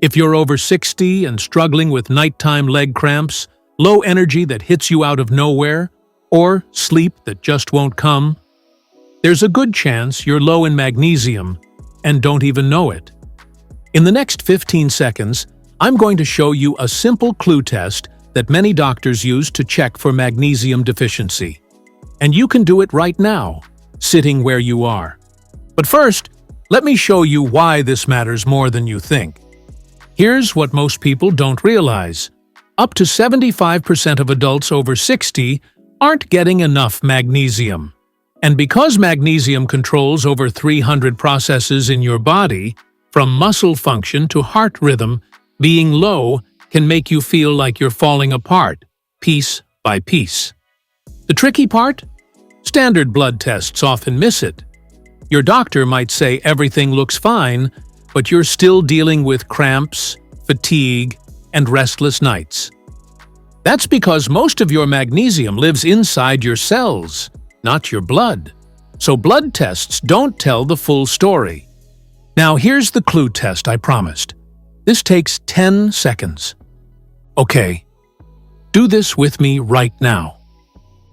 If you're over 60 and struggling with nighttime leg cramps, low energy that hits you out of nowhere, or sleep that just won't come, there's a good chance you're low in magnesium and don't even know it. In the next 15 seconds, I'm going to show you a simple clue test that many doctors use to check for magnesium deficiency. And you can do it right now, sitting where you are. But first, let me show you why this matters more than you think. Here's what most people don't realize. Up to 75% of adults over 60 aren't getting enough magnesium. And because magnesium controls over 300 processes in your body, from muscle function to heart rhythm, being low can make you feel like you're falling apart, piece by piece. The tricky part? Standard blood tests often miss it. Your doctor might say everything looks fine, but you're still dealing with cramps, fatigue, and restless nights. That's because most of your magnesium lives inside your cells, not your blood. So blood tests don't tell the full story. Now here's the clue test I promised. This takes 10 seconds. Okay, do this with me right now.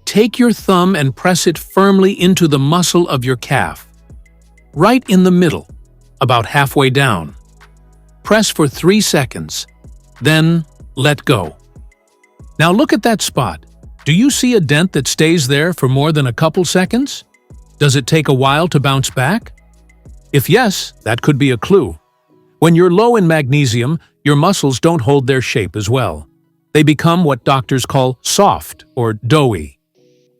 Take your thumb and press it firmly into the muscle of your calf. Right in the middle, about halfway down. Press for 3 seconds, then let go. Now look at that spot. Do you see a dent that stays there for more than a couple seconds? Does it take a while to bounce back? If yes, that could be a clue. When you're low in magnesium, your muscles don't hold their shape as well. They become what doctors call soft or doughy.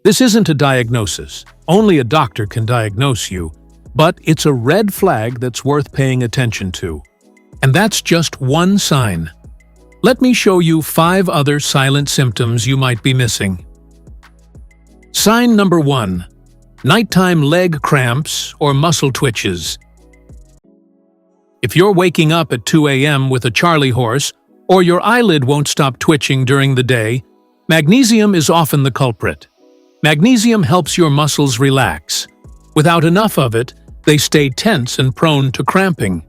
This isn't a diagnosis. Only a doctor can diagnose you, but it's a red flag that's worth paying attention to. And that's just one sign. Let me show you 5 other silent symptoms you might be missing. Sign number 1. Nighttime leg cramps or muscle twitches. If you're waking up at 2 a.m. with a Charlie horse, or your eyelid won't stop twitching during the day, magnesium is often the culprit. Magnesium helps your muscles relax. Without enough of it, they stay tense and prone to cramping.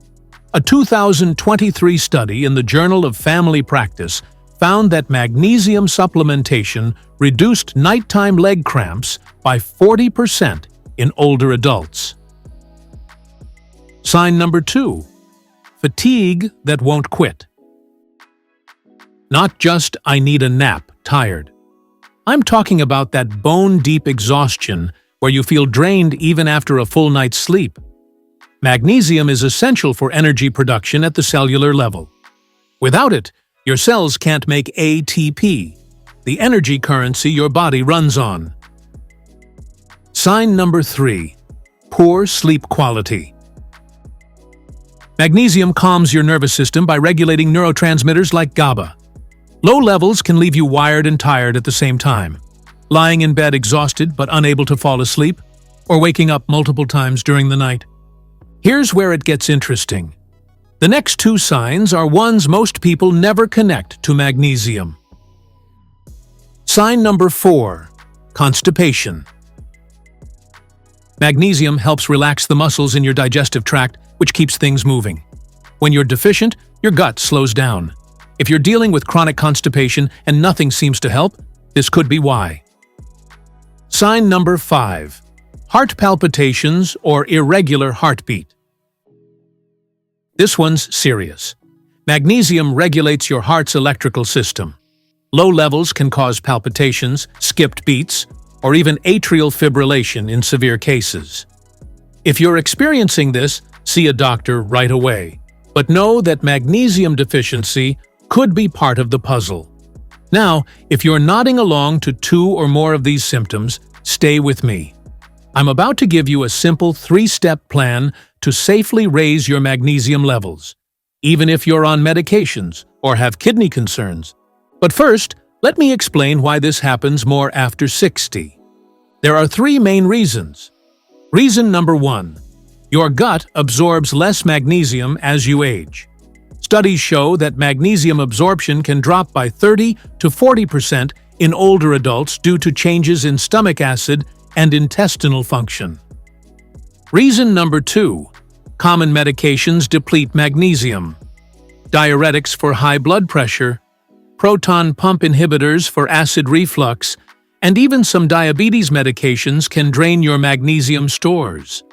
A 2023 study in the Journal of Family Practice found that magnesium supplementation reduced nighttime leg cramps by 40% in older adults. Sign number 2. Fatigue that won't quit. Not just "I need a nap, tired." I'm talking about that bone-deep exhaustion where you feel drained even after a full night's sleep. Magnesium is essential for energy production at the cellular level. Without it, your cells can't make ATP, the energy currency your body runs on. Sign number 3. Poor sleep quality. Magnesium calms your nervous system by regulating neurotransmitters like GABA. Low levels can leave you wired and tired at the same time, lying in bed exhausted but unable to fall asleep, or waking up multiple times during the night. Here's where it gets interesting. The next 2 signs are ones most people never connect to magnesium. Sign number 4. Constipation. Magnesium helps relax the muscles in your digestive tract, which keeps things moving. When you're deficient, your gut slows down. If you're dealing with chronic constipation and nothing seems to help, this could be why. Sign number 5. Heart palpitations or irregular heartbeat. This one's serious. Magnesium regulates your heart's electrical system. Low levels can cause palpitations, skipped beats, or even atrial fibrillation in severe cases. If you're experiencing this, see a doctor right away. But know that magnesium deficiency could be part of the puzzle. Now, if you're nodding along to 2 or more of these symptoms, stay with me. I'm about to give you a simple 3-step plan to safely raise your magnesium levels, even if you're on medications or have kidney concerns. But first, let me explain why this happens more after 60. There are 3 main reasons. Reason number 1. Your gut absorbs less magnesium as you age. Studies show that magnesium absorption can drop by 30 to 40% in older adults due to changes in stomach acid and intestinal function. Reason number 2. Common medications deplete magnesium. diuretics for high blood pressure, proton pump inhibitors for acid reflux, and even some diabetes medications can drain your magnesium stores.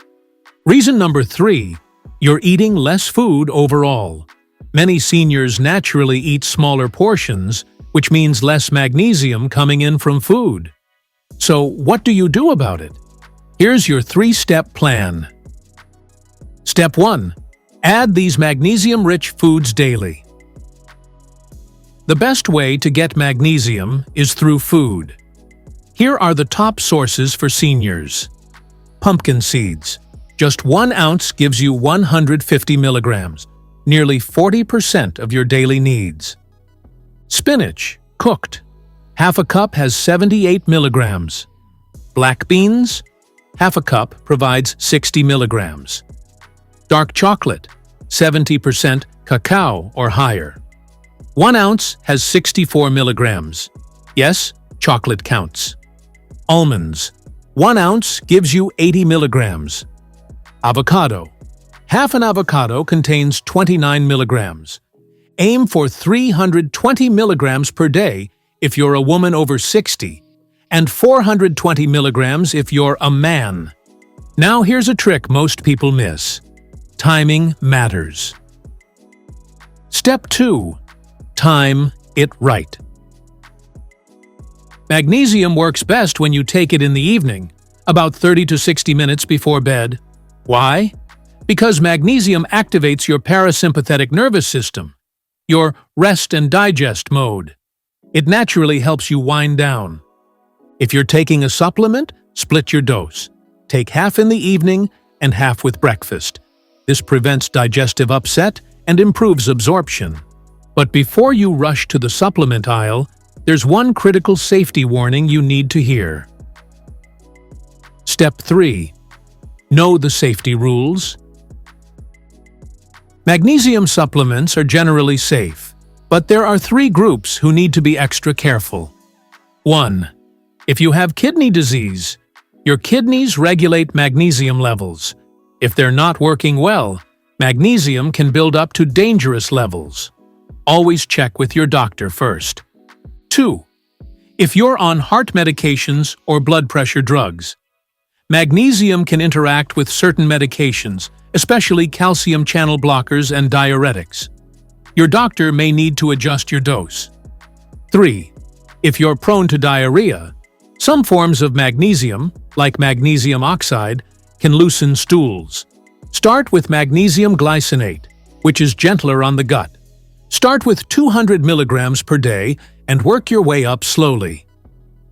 Reason number 3, you're eating less food overall. Many seniors naturally eat smaller portions, which means less magnesium coming in from food. So what do you do about it? Here's your 3-step plan. Step 1. Add these magnesium-rich foods daily. The best way to get magnesium is through food. Here are the top sources for seniors. Pumpkin seeds. Just 1 ounce gives you 150 milligrams, nearly 40% of your daily needs. Spinach, cooked. Half a cup has 78 milligrams. Black beans, half a cup provides 60 milligrams. Dark chocolate, 70% cacao or higher. 1 ounce has 64 milligrams. Yes, chocolate counts. Almonds, 1 ounce gives you 80 milligrams. Avocado, half an avocado contains 29 milligrams. Aim for 320 milligrams per day if you're a woman over 60, and 420 milligrams if you're a man. Now here's a trick most people miss. Timing matters. Step 2. Time it right. Magnesium works best when you take it in the evening, about 30 to 60 minutes before bed. Why? Because magnesium activates your parasympathetic nervous system, your rest and digest mode. It naturally helps you wind down. If you're taking a supplement, split your dose. Take half in the evening and half with breakfast. This prevents digestive upset and improves absorption. But before you rush to the supplement aisle, there's one critical safety warning you need to hear. Step 3. Know the safety rules. Magnesium supplements are generally safe, but there are 3 groups who need to be extra careful. 1. If you have kidney disease, your kidneys regulate magnesium levels. If they're not working well, magnesium can build up to dangerous levels. Always check with your doctor first. 2. If you're on heart medications or blood pressure drugs, magnesium can interact with certain medications, especially calcium channel blockers and diuretics. Your doctor may need to adjust your dose. 3. If you're prone to diarrhea, some forms of magnesium, like magnesium oxide, can loosen stools. Start with magnesium glycinate, which is gentler on the gut. Start with 200 milligrams per day and work your way up slowly.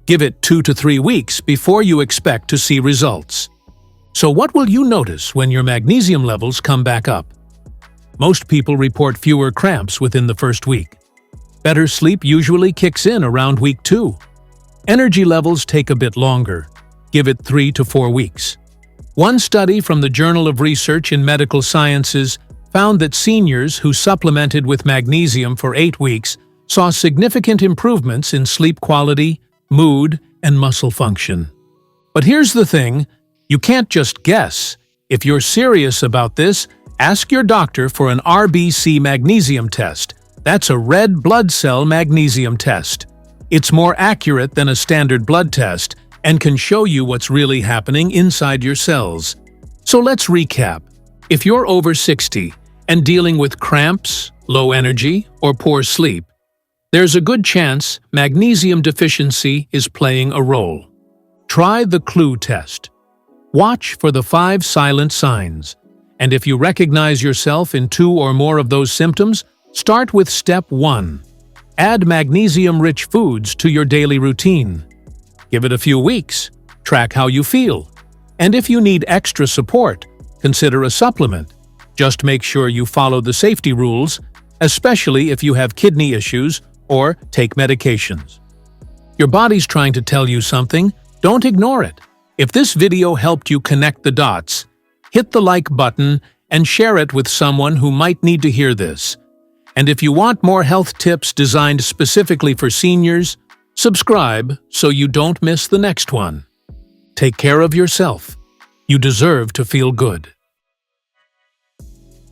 Give it 2 to 3 weeks before you expect to see results. So what will you notice when your magnesium levels come back up? Most people report fewer cramps within the first week. Better sleep usually kicks in around week 2. Energy levels take a bit longer. Give it 3 to 4 weeks. One study from the Journal of Research in Medical Sciences found that seniors who supplemented with magnesium for 8 weeks saw significant improvements in sleep quality, mood, and muscle function. But here's the thing, you can't just guess. If you're serious about this, ask your doctor for an RBC magnesium test. That's a red blood cell magnesium test. It's more accurate than a standard blood test and can show you what's really happening inside your cells. So let's recap. If you're over 60 and dealing with cramps, low energy, or poor sleep, there's a good chance magnesium deficiency is playing a role. Try the clue test. Watch for the 5 silent signs. And if you recognize yourself in 2 or more of those symptoms, start with step 1. Add magnesium-rich foods to your daily routine. Give it a few weeks. Track how you feel. And if you need extra support, consider a supplement. Just make sure you follow the safety rules, especially if you have kidney issues or take medications. Your body's trying to tell you something. Don't ignore it. If this video helped you connect the dots, hit the like button and share it with someone who might need to hear this. And if you want more health tips designed specifically for seniors, subscribe so you don't miss the next one. Take care of yourself. You deserve to feel good.